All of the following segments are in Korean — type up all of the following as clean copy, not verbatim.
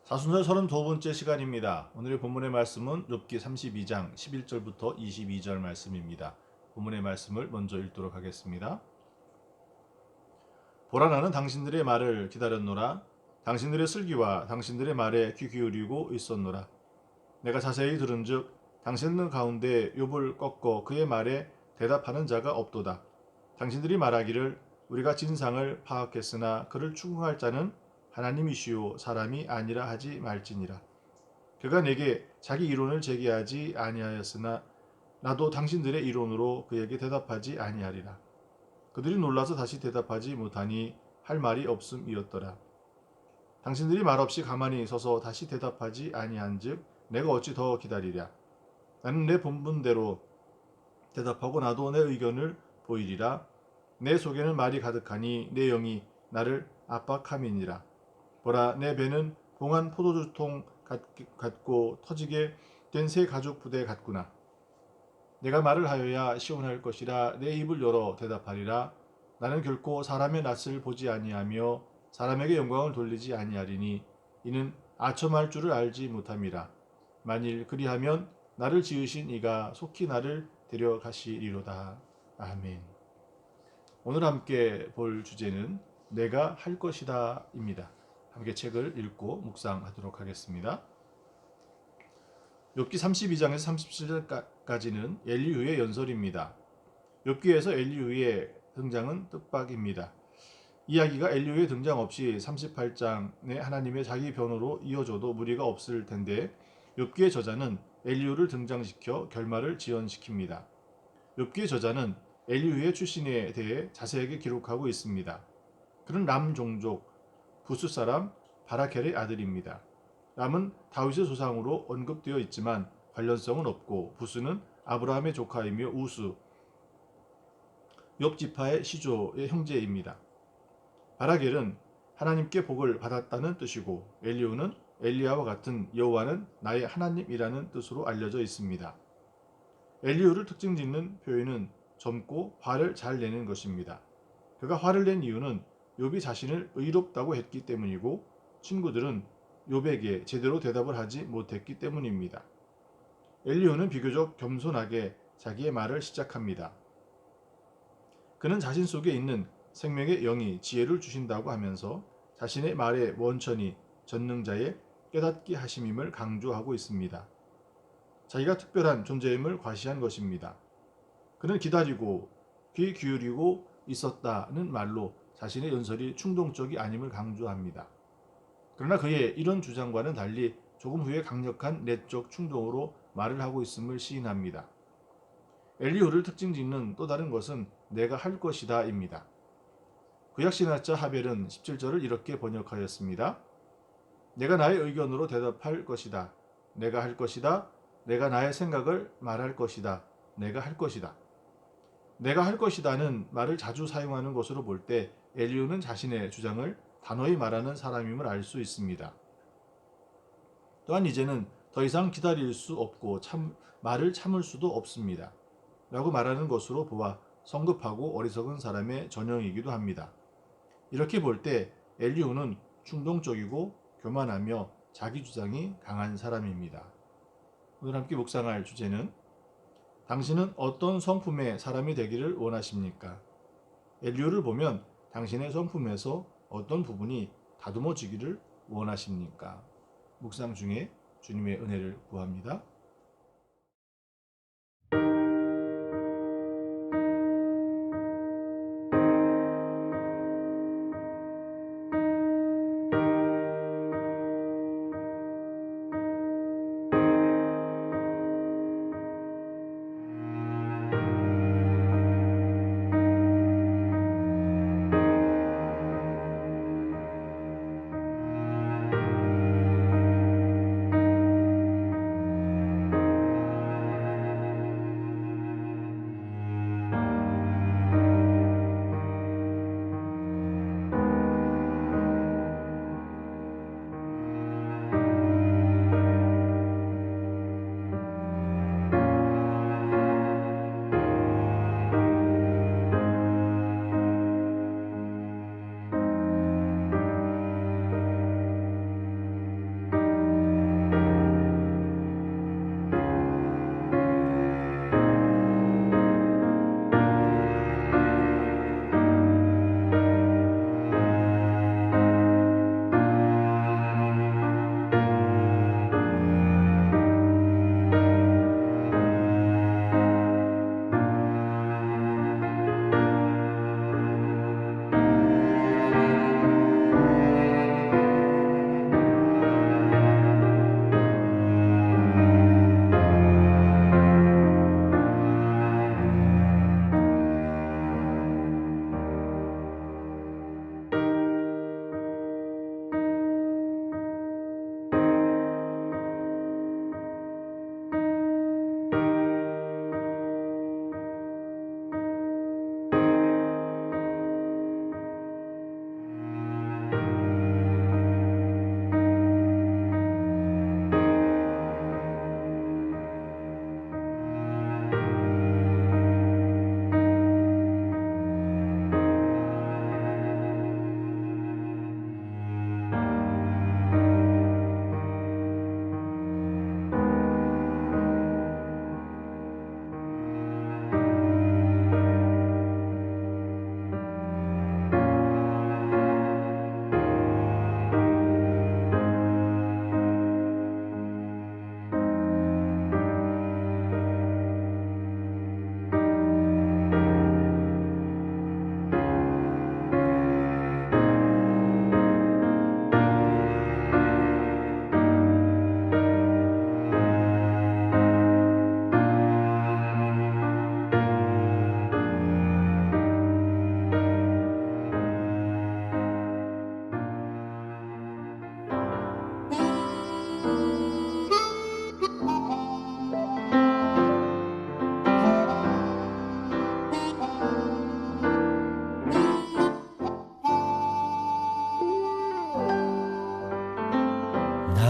사순절 32번째 시간입니다. 오늘의 본문의 말씀은 욥기 32장 11절부터 22절 말씀입니다. 본문의 말씀을 먼저 읽도록 하겠습니다. 보라, 나는 당신들의 말을 기다렸노라. 당신들의 슬기와 당신들의 말에 귀 기울이고 있었노라. 내가 자세히 들은즉 당신들 가운데 욥을 꺾어 그의 말에 대답하는 자가 없도다. 당신들이 말하기를 우리가 진상을 파악했으나 그를 추궁할 자는 하나님이시요 사람이 아니라 하지 말지니라. 그가 내게 자기 이론을 제기하지 아니하였으나 나도 당신들의 이론으로 그에게 대답하지 아니하리라. 그들이 놀라서 다시 대답하지 못하니 할 말이 없음이었더라. 당신들이 말없이 가만히 서서 다시 대답하지 아니한즉 내가 어찌 더 기다리랴. 나는 내 본분대로 대답하고 나도 내 의견을 보이리라. 내 속에는 말이 가득하니 내 영이 나를 압박함이니라. 보라, 내 배는 봉한 포도주통 같고 터지게 된 새 가죽 부대 같구나. 내가 말을 하여야 시원할 것이라 내 입을 열어 대답하리라. 나는 결코 사람의 낯을 보지 아니하며 사람에게 영광을 돌리지 아니하리니 이는 아첨할 줄을 알지 못함이라. 만일 그리하면 나를 지으신 이가 속히 나를 데려가시리로다. 아멘. 오늘 함께 볼 주제는 내가 할 것이다 입니다. 함께 책을 읽고 묵상하도록 하겠습니다. 욥기 32장에서 37절까지는 엘리후의 연설입니다. 욥기에서 엘리후의 등장은 뜻밖입니다. 이야기가 엘리후의 등장 없이 38장의 하나님의 자기 변호로 이어져도 무리가 없을 텐데 욥기의 저자는 엘리후를 등장시켜 결말을 지연시킵니다. 욥기의 저자는 엘리후의 출신에 대해 자세하게 기록하고 있습니다. 그는 람 종족 부스 사람 바라켈의 아들입니다. 람은 다윗의 조상으로 언급되어 있지만 관련성은 없고 부스는 아브라함의 조카이며 우스 욥 지파의 시조의 형제입니다. 바라겔은 하나님께 복을 받았다는 뜻이고 엘리후는 엘리야와 같은 여호와는 나의 하나님이라는 뜻으로 알려져 있습니다. 엘리후를 특징짓는 표현은 젊고 화를 잘 내는 것입니다. 그가 화를 낸 이유는 욥이 자신을 의롭다고 했기 때문이고 친구들은 욥에게 제대로 대답을 하지 못했기 때문입니다. 엘리후는 비교적 겸손하게 자기의 말을 시작합니다. 그는 자신 속에 있는 생명의 영이 지혜를 주신다고 하면서 자신의 말의 원천이 전능자의 깨닫게 하심임을 강조하고 있습니다. 자기가 특별한 존재임을 과시한 것입니다. 그는 기다리고 귀 기울이고 있었다는 말로 자신의 연설이 충동적이 아님을 강조합니다. 그러나 그의 이런 주장과는 달리 조금 후에 강력한 내적 충동으로 말을 하고 있음을 시인합니다. 엘리후를 특징짓는 또 다른 것은 내가 할 것이다 입니다. 구약신학자 하벨은 17절을 이렇게 번역하였습니다. 내가 나의 의견으로 대답할 것이다. 내가 할 것이다. 내가 나의 생각을 말할 것이다. 내가 할 것이다. 내가 할 것이다는 말을 자주 사용하는 것으로 볼 때 엘리후는 자신의 주장을 단호히 말하는 사람임을 알 수 있습니다. 또한 이제는 더 이상 기다릴 수 없고 말을 참을 수도 없습니다. 라고 말하는 것으로 보아 성급하고 어리석은 사람의 전형이기도 합니다. 이렇게 볼 때 엘리후는 충동적이고 교만하며 자기 주장이 강한 사람입니다. 오늘 함께 묵상할 주제는 당신은 어떤 성품의 사람이 되기를 원하십니까? 엘리후를 보면 당신의 성품에서 어떤 부분이 다듬어지기를 원하십니까? 묵상 중에 주님의 은혜를 구합니다.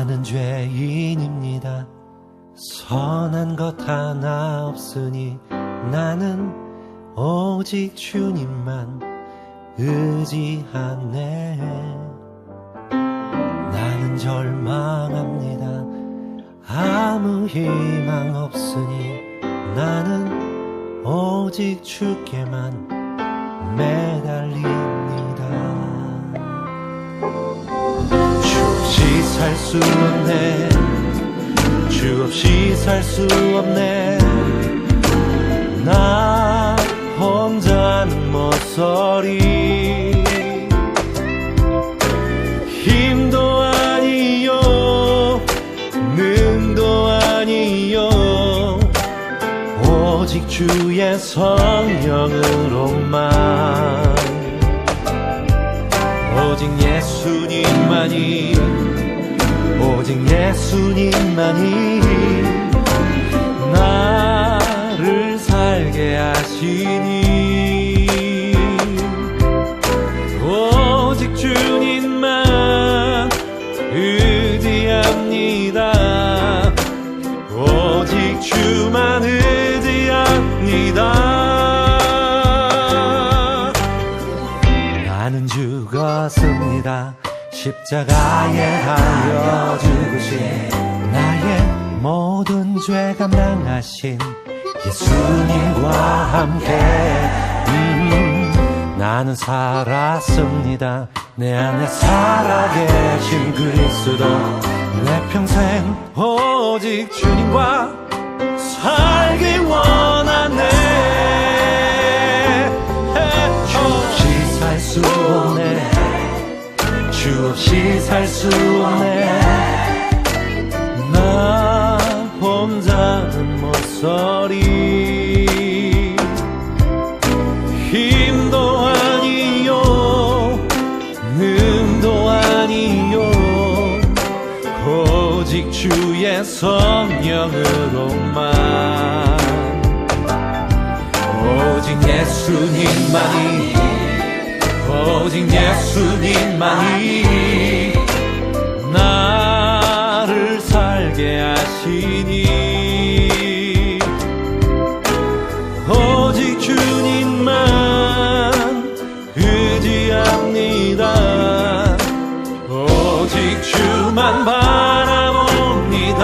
나는 죄인입니다. 선한 것 하나 없으니 나는 오직 주님만 의지하네. 나는 절망합니다. 아무 희망 없으니 나는 오직 주께만 매달립니다. 주 없이 살 수 없네. 주 없이 살 수 없네. 나 혼자는 못서리. 힘도 아니요 능도 아니요 오직 주의 성령으로만. 오직 예수님만이 오직 예수님만이 나를 살게 하시니. 오직 주님만 의지합니다. 오직 주만 의지합니다. 나는 죽었습니다. 십자가에 달려 죽으신 나의 모든 죄 감당하신 예수님과 함께 나는 살았습니다. 내 안에 살아계신 그리스도. 내 평생 오직 주님과 살기 원하네. 주 없이 살 수 없네. 주 없이 살 수 없네. 나 혼자는 못서리. 힘도 아니요 능도 아니요 오직 주의 성령으로만. 오직 예수님만이 오직 예수님만이 나를 살게 하시니. 오직 주님만 의지합니다. 오직 주만 바라봅니다.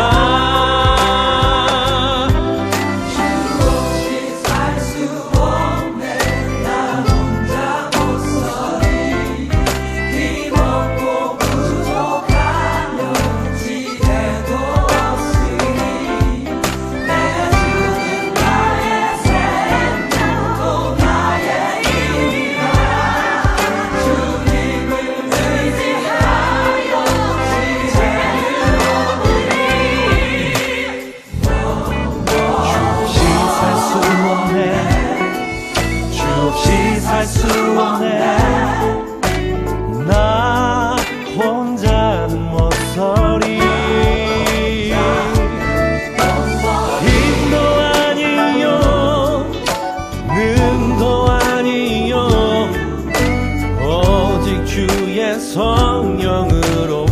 살 수 없네. 나 혼자는 못서리. 힘도 아니요 능도 아니요 오직 주의 성령으로만.